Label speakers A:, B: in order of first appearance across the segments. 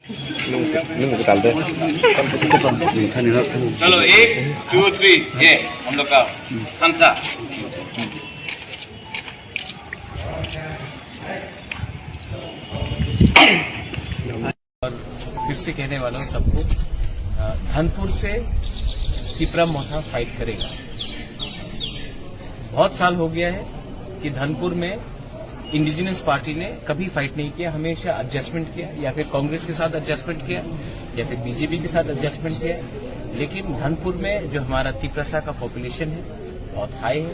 A: चलो 1 2 3 ये हम लोग का हंसा। और फिर से कहने वाला हूँ सबको, धनपुर से तिपरा मोथा फाइट करेगा। बहुत साल हो गया है कि धनपुर में इंडिजिनस पार्टी ने कभी फाइट नहीं किया, हमेशा एडजस्टमेंट किया, या फिर कांग्रेस के साथ एडजस्टमेंट किया या फिर बीजेपी के साथ एडजस्टमेंट किया। लेकिन धनपुर में जो हमारा तिपरासा का पॉपुलेशन है बहुत हाई है,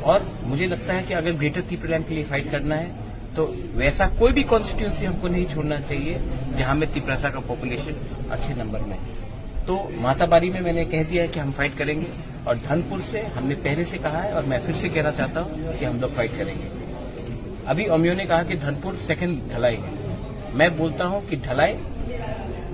A: और मुझे लगता है कि अगर ग्रेटर तिपरालैंड के लिए फाइट करना है तो वैसा कोई भी कॉन्स्टिट्यूंसी हमको नहीं छोड़ना चाहिए जहां में तिपरासा का पॉपुलेशन अच्छे नंबर में है। तो माताबारी में मैंने कह दिया है कि हम फाइट करेंगे, और धनपुर से हमने पहले से कहा है और मैं फिर से कहना चाहता हूं कि हम लोग फाइट करेंगे। अभी अमियों ने कहा कि धनपुर सेकंड ढलाई है, मैं बोलता हूं कि ढलाई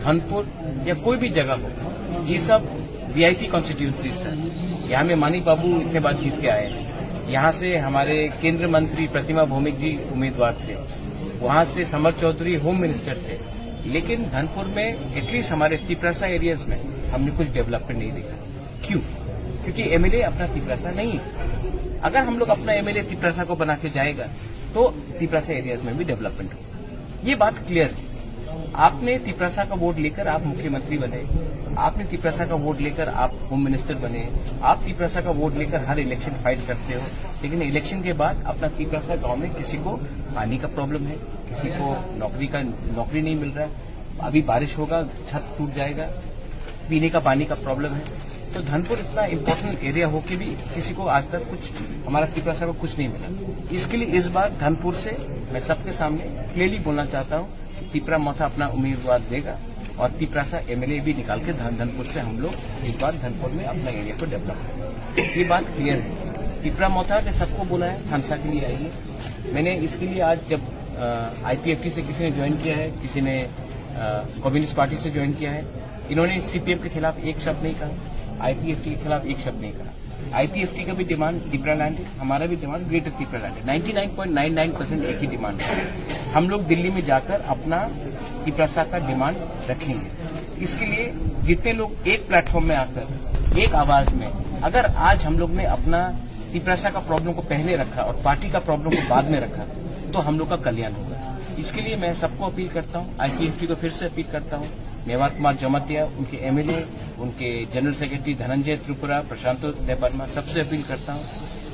A: धनपुर या कोई भी जगह हो, ये सब वीआईपी कॉन्स्टिट्यूंसीज था। यहाँ में मानी बाबू इतने बार जीत के आए हैं, यहाँ से हमारे केंद्रीय मंत्री प्रतिमा भौमिक जी उम्मीदवार थे, वहां से समर चौधरी होम मिनिस्टर थे। लेकिन धनपुर में एटलीस्ट हमारे तिपरासा एरियाज में हमने कुछ डेवलपमेंट नहीं देखा। क्यों? क्योंकि एमएलए अपना तिपरासा नहीं है। अगर हम लोग अपना एमएलए तिपरासा को बना के जाएगा तो तिपरासा एरियाज में भी डेवलपमेंट होगा। ये बात क्लियर है। आपने तिपरासा का वोट लेकर आप मुख्यमंत्री बने, आपने तिपरासा का वोट लेकर आप होम मिनिस्टर बने, आप तिपरासा का वोट लेकर हर इलेक्शन फाइट करते हो, लेकिन इलेक्शन के बाद अपना तिपरासा गांव में किसी को पानी का प्रॉब्लम है, किसी को नौकरी नहीं मिल रहा है, अभी बारिश होगा छत टूट जाएगा, पीने का पानी का प्रॉब्लम है। तो धनपुर इतना इम्पोर्टेंट एरिया होके भी किसी को आज तक कुछ, हमारा तिपरासा को कुछ नहीं मिला। इसके लिए इस बार धनपुर से मैं सबके सामने क्लियरली बोलना चाहता हूँ कि तिपरा मोथा अपना उम्मीदवार देगा, और तिपरासा एमएलए भी निकाल के धनपुर से हम लोग इस बार धनपुर में अपना एरिया को डेवलप करेंगे। ये बात क्लियर है। तिपरा मोथा ने सबको बोला है हंसा के लिए आइए। मैंने इसके लिए आज जब आईपीएफटी से किसी ने ज्वाइन किया है, किसी ने कम्युनिस्ट पार्टी से ज्वाइन किया है, इन्होंने सीपीएम के खिलाफ एक शब्द नहीं कहा, आईपीएफटी के खिलाफ एक शब्द नहीं कहा। आईपीएफटी का भी डिमांड तिपरालैंड है, हमारा भी डिमांड ग्रेटर तिपरालैंड है। 99.99% एक ही डिमांड है। हम लोग दिल्ली में जाकर अपना तिपरासा का डिमांड रखेंगे। इसके लिए जितने लोग एक प्लेटफॉर्म में आकर एक आवाज में, अगर आज हम लोग ने अपना तिपरासा का प्रॉब्लम को पहले रखा और पार्टी का प्रॉब्लम को बाद में रखा तो हम लोग का कल्याण होगा। इसके लिए मैं सबको अपील करता हूँ, आईपीएफटी को फिर से अपील करता हूँ, मेवार कुमार जमातिया, उनके एमएलए, उनके जनरल सेक्रेटरी धनंजय त्रिपुरा, प्रशांत वर्मा, सबसे अपील करता हूँ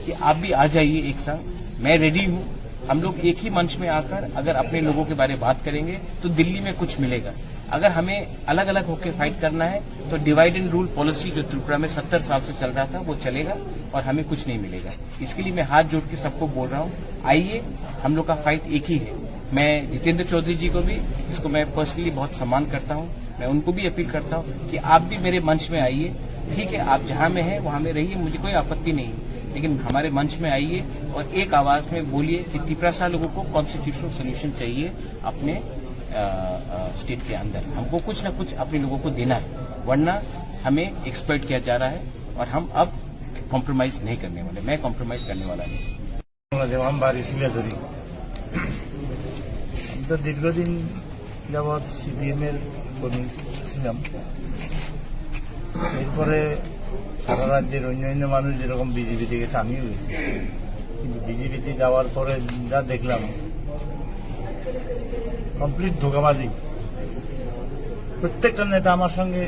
A: कि आप भी आ जाइए एक संग। मैं रेडी हूँ। हम लोग एक ही मंच में आकर अगर अपने लोगों के बारे में बात करेंगे तो दिल्ली में कुछ मिलेगा। अगर हमें अलग अलग होकर फाइट करना है तो डिवाइड एंड रूल पॉलिसी जो त्रिपुरा में 70 साल से चल रहा था वो चलेगा और हमें कुछ नहीं मिलेगा। इसके लिए मैं हाथ जोड़ के सबको बोल रहा हूँ, आइए, हम लोग का फाइट एक ही है। मैं जितेंद्र चौधरी जी को भी, इसको मैं पर्सनली बहुत सम्मान करता हूँ, मैं उनको भी अपील करता हूँ कि आप भी मेरे मंच में आइए। ठीक है, आप जहां में हैं वहां में रहिए, मुझे कोई आपत्ति नहीं है, लेकिन हमारे मंच में आइए और एक आवाज में बोलिए कि तिपरासा लोगों को कॉन्स्टिट्यूशनल सोल्यूशन चाहिए अपने स्टेट के अंदर। हमको कुछ न कुछ अपने लोगों को देना है, वरना हमें एक्सप्लॉइट किया जा रहा है और हम अब कॉम्प्रोमाइज नहीं करने वाले। मैं कॉम्प्रोमाइज करने वाला नहीं।
B: দীর্ঘদিন যাবৎ সিপিএমের কর্মী ছিলাম। এরপরে সারা রাজ্যের অন্যান্য মানুষ যেরকম বিজেপিতে গেছে আমিও গেছি, কিন্তু বিজেপিতে যাওয়ার পরে যা দেখলাম কমপ্লিট ধোঁকাবাজি। প্রত্যেকটা নেতা আমার সঙ্গে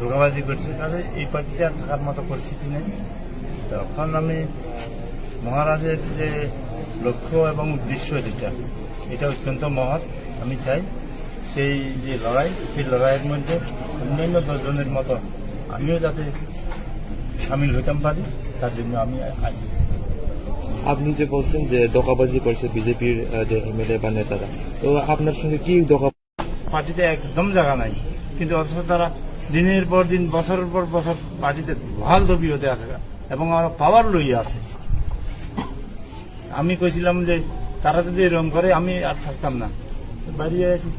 B: ধোঁকাবাজি করছে, কাজে এই পার্টিতে আর থাকার মতো পরিস্থিতি নেই। তখন আমি মহারাজের যে লক্ষ্য এবং উদ্দেশ্য এটা অত্যন্ত মহৎ। আমি চাই সেই যে লড়াই, সেই লড়াইয়ের মধ্যে অন্যান্য 10 জনের মতো আমিও যাতে সামিল হইতাম পারি, তার জন্য আমি আছি।
C: আপনি যে বলছেন যে ধোঁকাবাজি করছে বিজেপির যে এমএলএ বা নেতারা, তো আপনার সঙ্গে কি ধোঁকা?
B: পার্টিতে একদম জায়গা নাই, কিন্তু অথচ তারা দিনের পর দিন, বছরের পর বছর পার্টিতে বহাল দবি হতে আছে এবং আমার পাওয়ার লইয়া আছে। আমি কইছিলাম যে তারা যদি এরকম করে আমি আর থাকতাম না, বাড়িয়ে আছি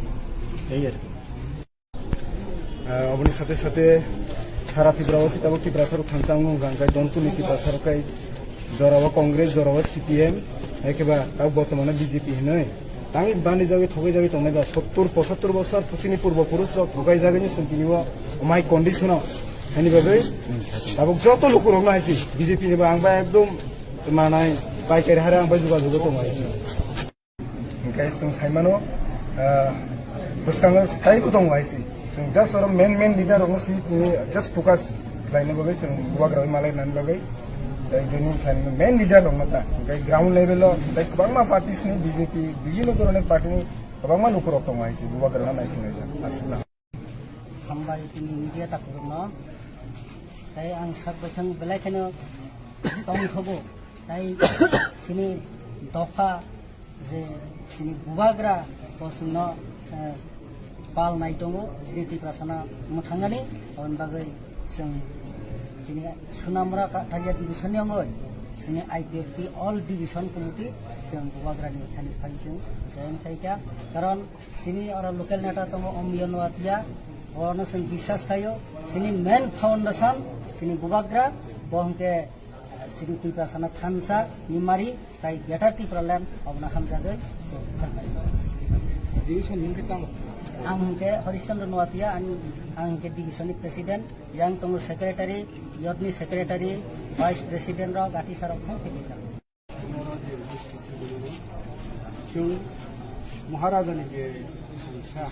B: এই আর কি।
D: अपनी साथे साथे सारा तिब्रावासी तब तिब्रासर खानसांग गांकाय दंतुनि तिब्रासरकाय जरावा कांग्रेस जरावा सीपीएम एकेबा तब बर्तमाने बीजेपी हनै 당이 반이 자기 토게 자기 동네가 70-75 পুচিনি পূর্বপুরুষ ঠকাই জায়গায় তিনি মাই কন্ডিশন এনিভাবে তারপর যত লোক রং আইছি বিজেপি নিবা আংবা একদম মানাই বাইকের হারে আংবা যোগাযোগ দং আইছি ओंखाय जों साइमानो बसखाङो थाइबो दं आइसि जों जास्ट आरो मेन लिडार रंग स्मिथनि जास्ट फोकास लाइनो बगै जों गुवाग्रावै मालाय नान बगै जोंनि मेन लिडार रंग ता ओंखाय ग्राउन्ड लेभेल ताइ गोबां पार्टिसनि बिजेपि बिभिन्न धरনের पार्टिनि गोबां लोक रं दं आइसि गुवाग्रावना नायसिनाय आसिना
E: हामबाय तिनि मिडिया ताकनो ताइ आं साबैथां बेलायखानो दंथबो ताइ सिनि दफा जे सिनि गुवाग्रा बसनो पाल नाय दङ सिनि तिप्रासाना मुथांगानि अन बागै जों सिनि सुनामरा काटागिया डिभिजन यावै सिनि आईपीएफपी अल डिभिजन कमिटि जों गुवाग्रानि थानि फाइजों जयन खायका कारण सिनि आरो लोकेल नेता दङ अमियन वातिया अनो जों बिश्वास खायो सिनि मेन फाउन्डेसन सिनि गुवाग्रा बहंके सिनि तिप्रासाना थानसा निमारि ताइ गेटार तिप्रालेन अबना हामजागै
D: डिभिजन हिंके तां
E: आंके हरिश्चंद्र नवातिया आंके डिभिजननि प्रेसिडेंट yang tong सेक्रेटारि यदनि सेक्रेटारि वाइस प्रेसिडेंट रा गाटी साराव फन फैदों
D: जों महाराजानि जे संस्था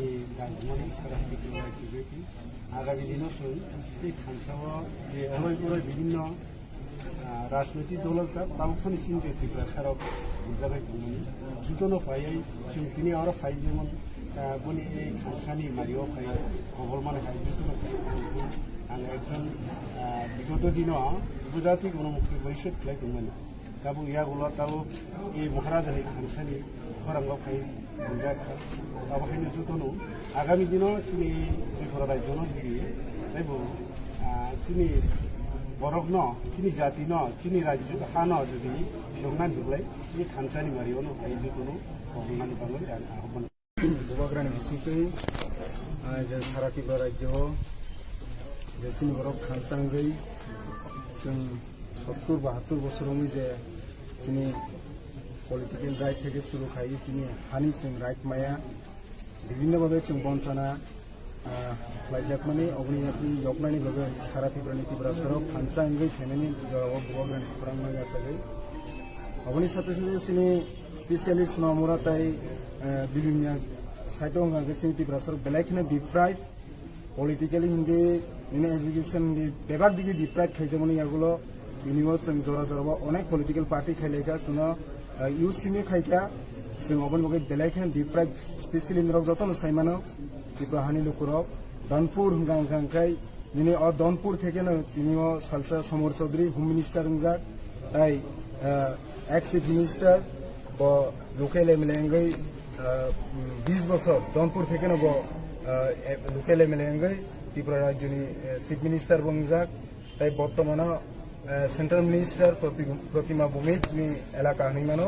D: এই রাজমণি সারাহাতি বিজেপি আগামী দিনও जों এই থানসাও যে অনৈপুরের বিভিন্ন राजनैतिक दलफोरा बांसिन सिन्डिकेटफोरा साराव बुजानाय दंमोन जुटनो फायै जों दिनै आरो फायदोंमोन बनि এই खानसानि मारियाव फाय गभर्नमेन्ट हाइजुटनो आं एकজন বিগত দিনও बुजाति गणमुखी बैसोत खालायदोंमोन दाबो यागुला दाबो এই महाराजानि खानसानि खौराङाव फाय बुजाखा दाबोखायनो जुटनो आगामी दिनाव दिनै बेफोर रायजोनो जुदि जायबो दिनै बरफ न चिनी जाति न चिनी राज्य हान जुदि संनानै होब्लाय बे खानसानि मारियावनो हाइजुटनो गभर्नमेन्ट बांगै आह्वान गुवाग्रानि बिसिंखै जों सारा त्रिपुरा राज्योआव जे जोंनि बरफ खानसांगै जों 70-72 बोसोरावनो जे जोंनि पलिटिकल राइट থেকে শুরু খাই जोंनि हानि जों राइट माया বিভিন্ন ভাবে जों बन्चना लाइजाकमानि अग्नियात्री यगनानि बगै सारा त्रिपुरानि त्रिपुरा सरक खानसांगै थानायनि जराव गुवाग्रानि खौरांना जासागै अबनि साथे साथे सिनि स्पेशलिस्ट नमराताय বিভিন্ন साइटों गांगे सिनि त्रिपुरा सरक बेलायखिनो डिप्राइभ पलिटिकली हिंदी इन एजुकेशन दि बेबाग दिगि डिप्राइभ खायजोमनि यागुलो इनिवत जों जरा जराव अनेक पलिटिकल पार्टी खायलेगा सुनो यूसीनि खायका जों अबन बगै बेलायखिनो डिप्राइभ स्पेशली नरक जतन साइमानो त्रिपुरा हानि लोकरक दनपुर गांखाय दिनै दनपुर থেকে তিনিও সালসা সমর চৌধুরী হোম মিনিস্টার হংজাক তাই এক্স চিফ মিনিস্টার ব লোকেল এমএলএ 20 বছর দনপুর থেকে ব লোকেল এমএলএ ত্রিপুরা রাজ্যনি চিফ মিনিস্টার বংজাক তাই বর্তমানে সেন্ট্রাল মিনিস্টার প্রতিমা ভৌমিকনি এলাকা হইমানো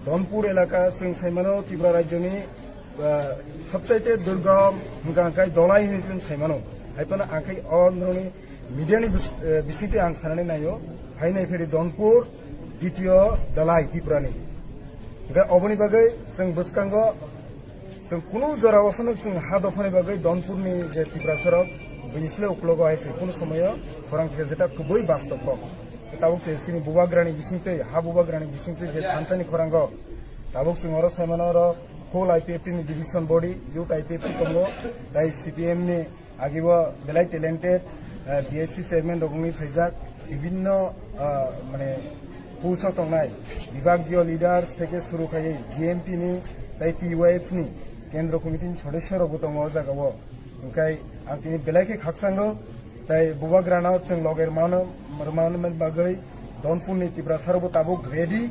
D: দনপুর এলাকা जों साइमानो त्रिपुरा राज्यनि सबचाइते दुर्गम गांखाय दलाई हिनिसिन साइमानो हाइपाना आंखाय अनरनि मीडियानि बिसिते आं साननानै नायो हाइनाय फेरि दनपुर द्वितीय दलाई त्रिपुरानि गा अबनि बागै जों बसकांगो जों कुनु जरावफोनो जों हा दफानि बागै दनपुरनि जे त्रिपुरा सरक बिनिसले उक्लग आइसे कुनु समय खरां जेटा खुबै बास्तव ताबुक सिनि बुवाग्रानि बिसिंते हा बुवाग्रानि बिसिंते जे खानसानि खरांगो ताबुक जों अर साइमानो अर होल आईपीएफटी नि डिविजन बॉडी यूथ आईपीएफटी दंगो दाइ सीपीएम नि आगिबो बेलाय टेलेंटेड बीएससी चेयरमैन रगंनि फैजाक विभिन्न माने पोस्टआव दंनाय विभागीय लिडार्स থেকে শুরু खायै जीएमपी नि दाइ टीवाइएफ नि केंद्र कमिटिनि सदस्य रगो दङ जागावो ओंखाय आं तिनि बेलायखे खाकसांगो दाइ बुवाग्रानाव जों लगेर मानो बागै दनपुरनि त्रिपुरा सरबो ताबुक रेडी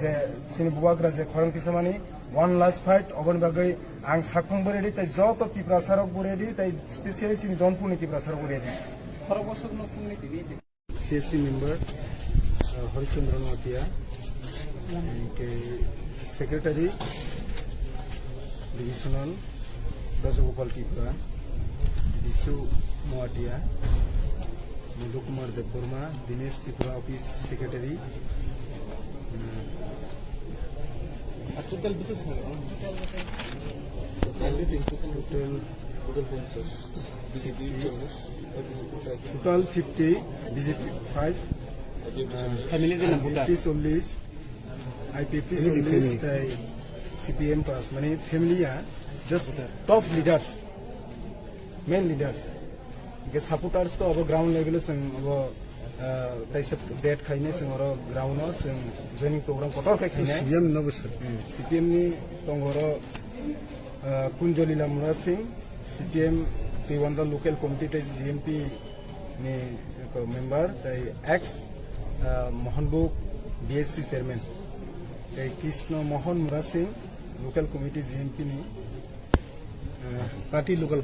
D: जे सिनि बुवाग्रा जे खरं किसमानि one last fight अबन बागै आं साखंबो रेडी ताइ जत त्रिपुरा सरकबो रेडी ताइ स्पेशली सिनि दनपुरनि त्रिपुरा सरकबो रेडी खरबसकनो पुंनि तिबि सीएससी मेंबर हरिचंद्र नवातिया के secretary divisional Rajgopal Tripura Bishu Noatia Madhu Kumar Debbarma Dinesh Tripura office secretary total 50, BJP 5, BNP 40, IPP 40, তাই সিপিএম 5, মানে ফ্যামিলিয়া just top leaders, main leaders के सपोर्टार्स तो अब ग्राउंड लेवल से अब तैसे डेट खाइने से और ग्राउंड से जॉइनिंग प्रोग्राम कटर के खाइने सीपीएम नबसर सीपीएम नि तंगरो कुंजली लामुरा सिंह सीपीएम पिवंदा लोकल कमिटी ते जीएमपी नि मेंबर ताई एक्स मोहनबुक बीएससी चेयरमैन ताई कृष्ण मोहन मुरा सिंह लोकल कमिटी जीएमपी नि पार्टी लोकल